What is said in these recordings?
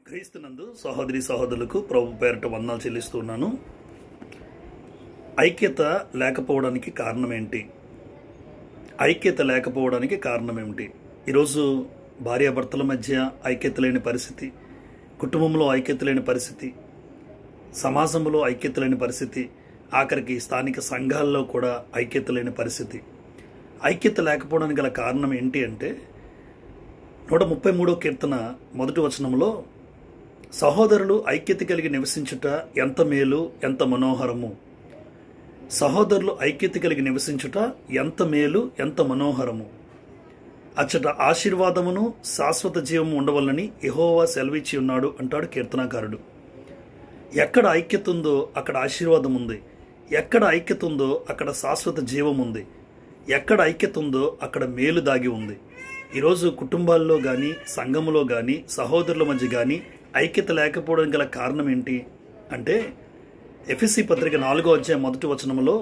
క్రీస్తునందు సహోదరి సహోదరులకు ప్రభు పేరిట వందనాలు చెల్లిస్తున్నాను. ఐక్యత లేకపోవడానికి కారణం ఏంటి? ఐక్యత లేకపోవడానికి కారణం ఏమిటి? ఈరోజు భార్యాభర్తల మధ్య ఐక్యత లేని పరిస్థితి, కుటుంబంలో ఐక్యత లేని పరిస్థితి, సమాజంలో ఐక్యత లేని పరిస్థితి, ఆఖరికి స్థానిక సంఘాల్లో కూడా ఐక్యత లేని పరిస్థితి. ఐక్యత లేకపోవడానికి గల కారణం ఏంటి అంటే 133వ కీర్తన 1వ వచనంలో, సహోదరులు ఐక్యత కలిగి నివసించుట ఎంత మేలు, ఎంత మనోహరము. సహోదరులు ఐక్యత కలిగి నివసించుట ఎంత మేలు, ఎంత మనోహరము. అచ్చట ఆశీర్వాదమును శాశ్వత జీవము ఉండవల్లని యెహోవా సెలవిచ్చి ఉన్నాడు అంటాడు కీర్తనాకారుడు. ఎక్కడ ఐక్యత ఉందో అక్కడ ఆశీర్వాదం ఉంది. ఎక్కడ ఐక్యత ఉందో అక్కడ శాశ్వత జీవం ఉంది. ఎక్కడ ఐక్యత ఉందో అక్కడ మేలు దాగి ఉంది. ఈరోజు కుటుంబాల్లో కానీ, సంఘములో కానీ, సహోదరుల మధ్య కానీ ఐక్యత లేకపోవడం గల కారణం ఏంటి అంటే, ఎఫెసీ పత్రిక 4వ అధ్యాయం 1వ వచనములో,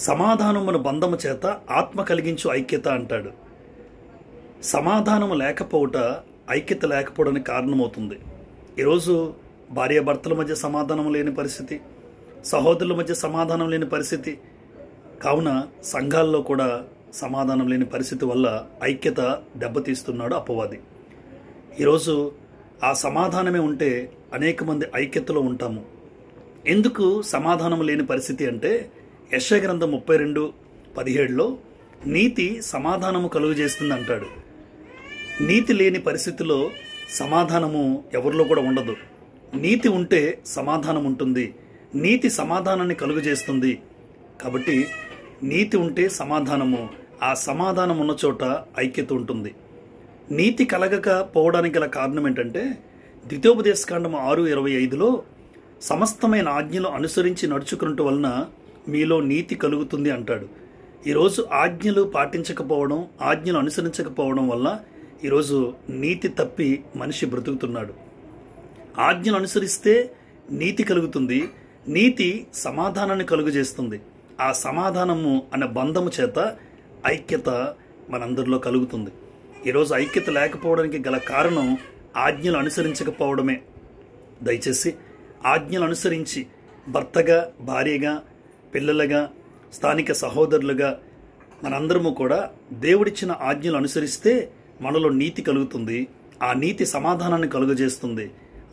సమాధానమున బంధము చేత ఆత్మ కలిగించు ఐక్యత అంటాడు. సమాధానము లేకపోవట ఐక్యత లేకపోవడానికి కారణమవుతుంది. ఈరోజు భార్యాభర్తల మధ్య సమాధానం లేని పరిస్థితి, సహోదరుల మధ్య సమాధానం లేని పరిస్థితి, కావున సంఘాల్లో కూడా సమాధానం లేని పరిస్థితి వల్ల ఐక్యత దెబ్బతీస్తున్నాడు అపవాది. ఈరోజు ఆ సమాధానమే ఉంటే అనేక మంది ఐక్యతలో ఉంటాము. ఎందుకు సమాధానం లేని పరిస్థితి అంటే, యెషయా గ్రంథం 32:17లో నీతి సమాధానము కలుగజేస్తుంది అంటాడు. నీతి లేని పరిస్థితిలో సమాధానము ఎవరిలో కూడా ఉండదు. నీతి ఉంటే సమాధానం ఉంటుంది. నీతి సమాధానాన్ని కలుగజేస్తుంది. కాబట్టి నీతి ఉంటే సమాధానము, ఆ సమాధానం ఉన్న చోట ఐక్యత ఉంటుంది. నీతి కలగక పోవడానికి గల కారణం ఏంటంటే, ద్వితీయోపదేశకాండము 6:25లో, సమస్తమైన ఆజ్ఞలు అనుసరించి నడుచుకున్నట్టు వలన మీలో నీతి కలుగుతుంది అంటాడు. ఈరోజు ఆజ్ఞలు పాటించకపోవడం, ఆజ్ఞలు అనుసరించకపోవడం వల్ల ఈరోజు నీతి తప్పి మనిషి బ్రతుకుతున్నాడు. ఆజ్ఞలు అనుసరిస్తే నీతి కలుగుతుంది. నీతి సమాధానాన్ని కలుగజేస్తుంది. ఆ సమాధానము అనే బంధము చేత ఐక్యత మనందరిలో కలుగుతుంది. ఈరోజు ఐక్యత లేకపోవడానికి గల కారణం ఆజ్ఞలు అనుసరించకపోవడమే. దయచేసి ఆజ్ఞలు అనుసరించి భర్తగా, భార్యగా, పిల్లలుగా, స్థానిక సహోదరులుగా మనందరము కూడా దేవుడిచ్చిన ఆజ్ఞలు అనుసరిస్తే మనలో నీతి కలుగుతుంది. ఆ నీతి సమాధానాన్ని కలుగజేస్తుంది.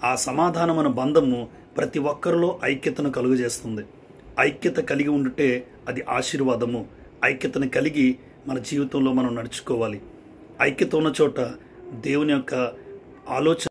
ఆ సమాధానమైన బంధము ప్రతి ఒక్కరిలో ఐక్యతను కలుగజేస్తుంది. ఐక్యత కలిగి ఉండుటే అది ఆశీర్వాదము. ఐక్యతను కలిగి మన జీవితంలో మనం నడుచుకోవాలి. ఐక్యత ఉన్న చోట దేవుని యొక్క ఆలోచన